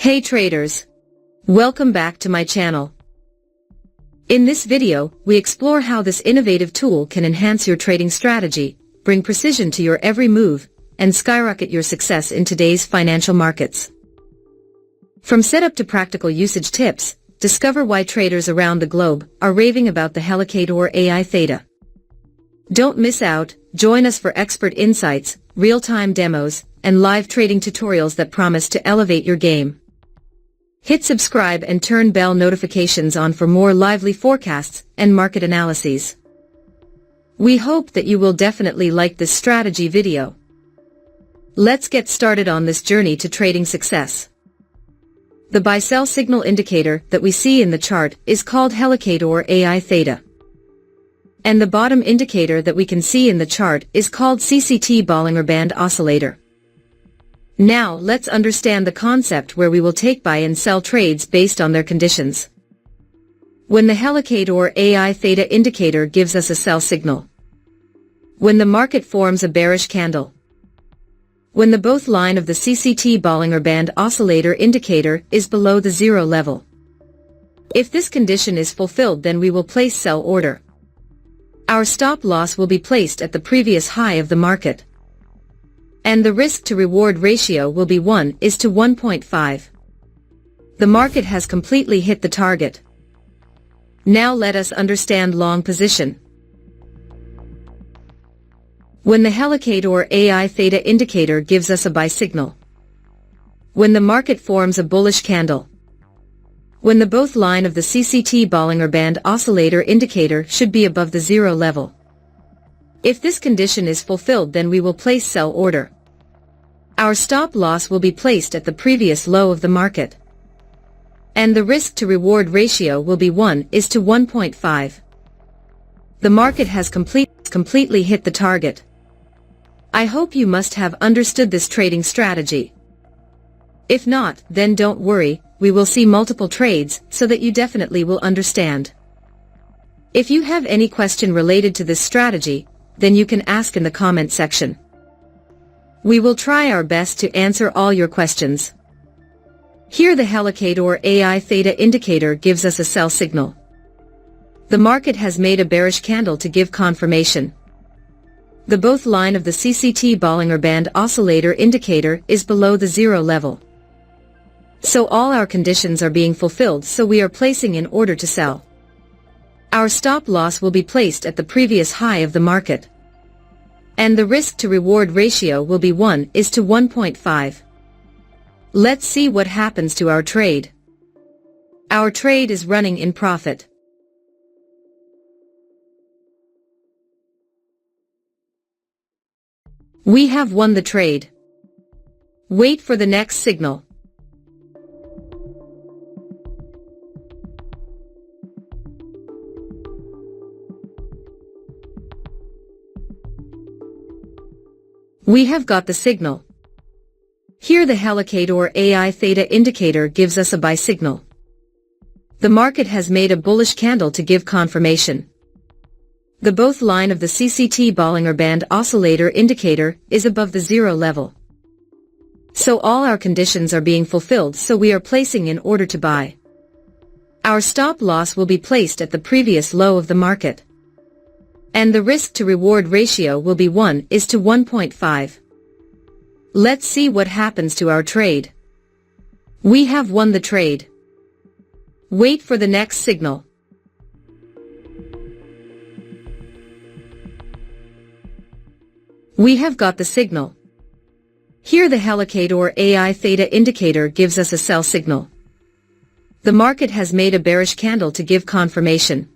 Hey traders! Welcome back to my channel. In this video, we explore how this innovative tool can enhance your trading strategy, bring precision to your every move, and skyrocket your success in today's financial markets. From setup to practical usage tips, discover why traders around the globe are raving about the Helacator AI Theta. Don't miss out, join us for expert insights, real-time demos, and live trading tutorials that promise to elevate your game. Hit subscribe and turn bell notifications on for more lively forecasts and market analyses. We hope that you will definitely like this strategy video. Let's get started on this journey to trading success. The buy-sell signal indicator that we see in the chart is called Helacator AI Theta. And the bottom indicator that we can see in the chart is called CCT Bollinger Band Oscillator. Now let's understand the concept where we will take buy and sell trades based on their conditions. When the Helacator AI Theta indicator gives us a sell signal. When the market forms a bearish candle. When the both line of the CCT Bollinger Band Oscillator indicator is below the zero level. If this condition is fulfilled, then we will place sell order. Our stop loss will be placed at the previous high of the market. And the risk to reward ratio will be 1:1.5. The market has completely hit the target. Now let us understand long position. When the Helacator AI Theta indicator gives us a buy signal. When the market forms a bullish candle. When the both line of the CCT Bollinger Band Oscillator indicator should be above the zero level. If this condition is fulfilled, then we will place sell order. Our stop loss will be placed at the previous low of the market. And the risk to reward ratio will be 1:1.5. The market has completely hit the target. I hope you must have understood this trading strategy. If not, then don't worry, we will see multiple trades so that you definitely will understand. If you have any question related to this strategy, then you can ask in the comment section. We will try our best to answer all your questions. Here the Helacator AI Theta indicator gives us a sell signal. The market has made a bearish candle to give confirmation. The both line of the CCT Bollinger Band Oscillator indicator is below the zero level. So all our conditions are being fulfilled, so we are placing in order to sell. Our stop loss will be placed at the previous high of the market. And the risk to reward ratio will be 1:1.5. Let's see what happens to our trade. Our trade is running in profit. We have won the trade. Wait for the next signal. We have got the signal. Here the Helacator AI Theta indicator gives us a buy signal. The market has made a bullish candle to give confirmation. The both line of the CCT Bollinger Band Oscillator indicator is above the zero level. So all our conditions are being fulfilled, so we are placing in order to buy. Our stop loss will be placed at the previous low of the market. And the risk to reward ratio will be 1:1.5. Let's see what happens to our trade. We have won the trade. Wait for the next signal. We have got the signal. Here the Helacator AI Theta indicator gives us a sell signal. The market has made a bearish candle to give confirmation.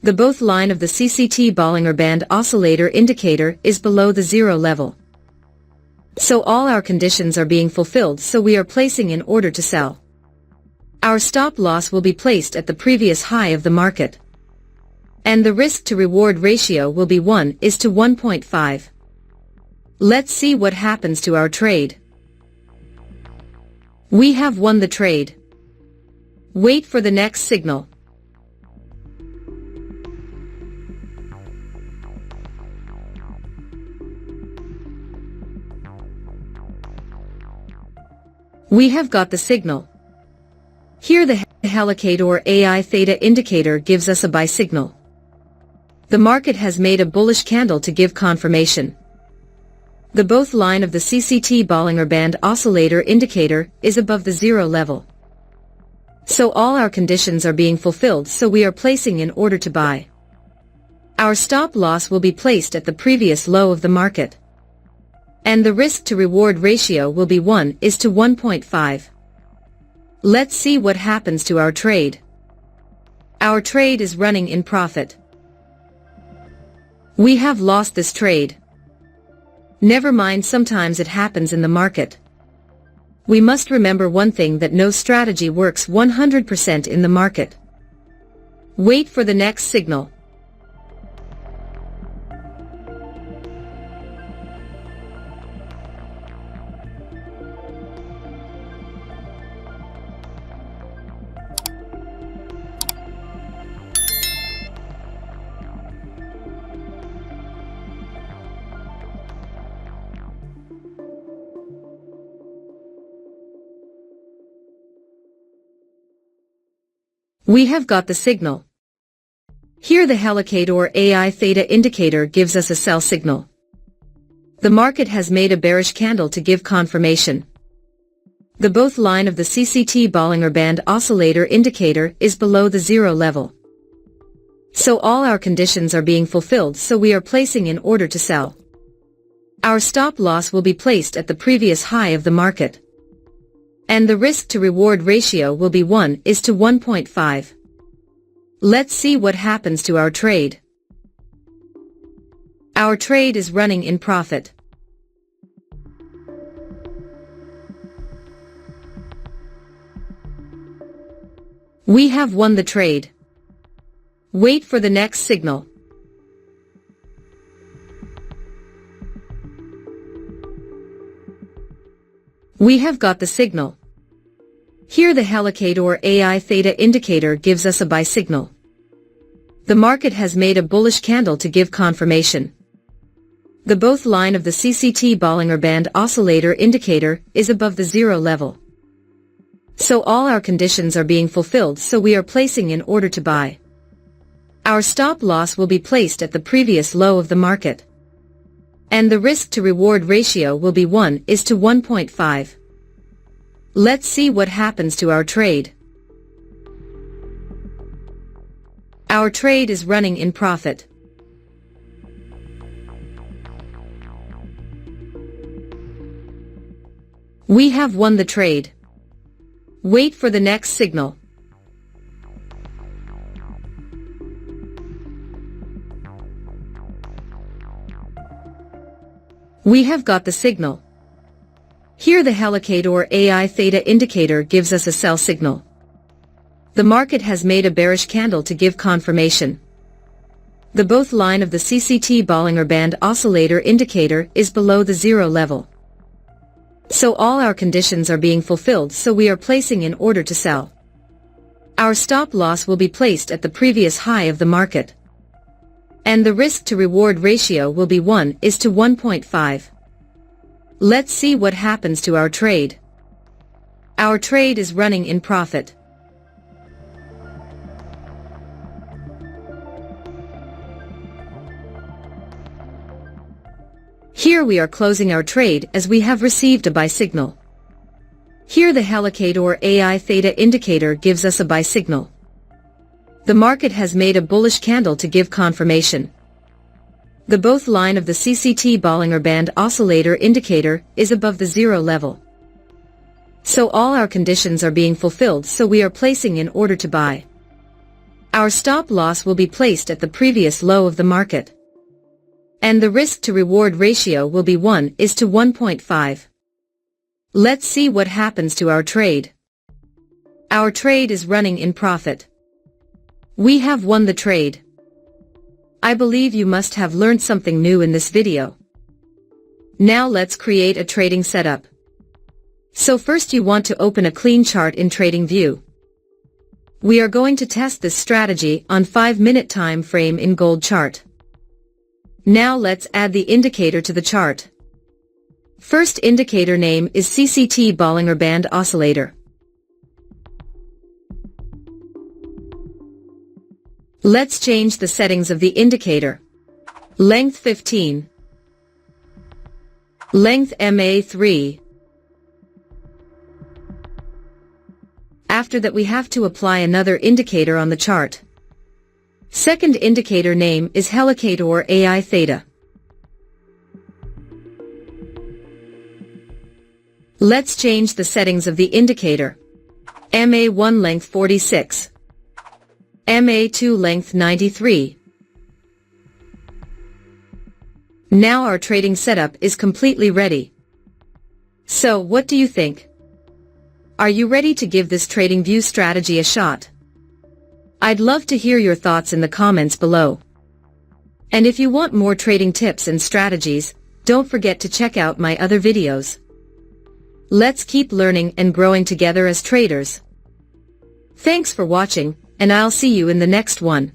The both line of the CCT Bollinger Band Oscillator indicator is below the zero level. So all our conditions are being fulfilled, so we are placing in order to sell. Our stop loss will be placed at the previous high of the market. And the risk to reward ratio will be 1:1.5. Let's see what happens to our trade. We have won the trade. Wait for the next signal. We have got the signal. Here the Helacator AI Theta indicator gives us a buy signal. The market has made a bullish candle to give confirmation. The both line of the CCT Bollinger Band oscillator indicator is above the zero level. So all our conditions are being fulfilled, so we are placing an order to buy. Our stop loss will be placed at the previous low of the market. And the risk to reward ratio will be 1:1.5. Let's see what happens to our trade. Our trade is running in profit. We have lost this trade. Never mind, sometimes it happens in the market. We must remember one thing, that no strategy works 100% in the market. Wait for the next signal. We have got the signal. Here the Helacator AI Theta indicator gives us a sell signal. The market has made a bearish candle to give confirmation. The both line of the CCT Bollinger Band oscillator indicator is below the zero level. So all our conditions are being fulfilled, so we are placing an order to sell. Our stop loss will be placed at the previous high of the market. And the risk to reward ratio will be 1:1.5. Let's see what happens to our trade. Our trade is running in profit. We have won the trade. Wait for the next signal. We have got the signal. Here the Helacator AI Theta indicator gives us a buy signal. The market has made a bullish candle to give confirmation. The both line of the CCT Bollinger Band oscillator indicator is above the zero level. So all our conditions are being fulfilled, so we are placing an order to buy. Our stop loss will be placed at the previous low of the market. And the risk to reward ratio will be 1:1.5. Let's see what happens to our trade. Our trade is running in profit. We have won the trade. Wait for the next signal. We have got the signal. Here the Helacator AI Theta indicator gives us a sell signal. The market has made a bearish candle to give confirmation. The both line of the CCT Bollinger Band oscillator indicator is below the zero level. So all our conditions are being fulfilled, so we are placing an order to sell. Our stop loss will be placed at the previous high of the market. And the risk to reward ratio will be 1:1.5. Let's see what happens to our trade. Our trade is running in profit. Here we are closing our trade as we have received a buy signal. Here the Helacator AI Theta indicator gives us a buy signal. The market has made a bullish candle to give confirmation. The both line of the CCT Bollinger Band oscillator indicator is above the zero level. So all our conditions are being fulfilled, so we are placing an order to buy. Our stop loss will be placed at the previous low of the market. And the risk to reward ratio will be 1:1.5. Let's see what happens to our trade. Our trade is running in profit. We have won the trade. I believe you must have learned something new in this video. Now let's create a trading setup. So first you want to open a clean chart in TradingView. We are going to test this strategy on 5-minute time frame in gold chart. Now let's add the indicator to the chart. First indicator name is CCT Bollinger Band Oscillator. Let's change the settings of the indicator. Length 15. Length MA3. After that we have to apply another indicator on the chart. Second indicator name is Helacator AI Theta. Let's change the settings of the indicator. MA1 length 46. MA2 length 93. Now our trading setup is completely ready. So what do you think? Are you ready to give this TradingView strategy a shot? I'd love to hear your thoughts in the comments below. And if you want more trading tips and strategies, don't forget to check out my other videos. Let's keep learning and growing together as traders. Thanks for watching, and I'll see you in the next one.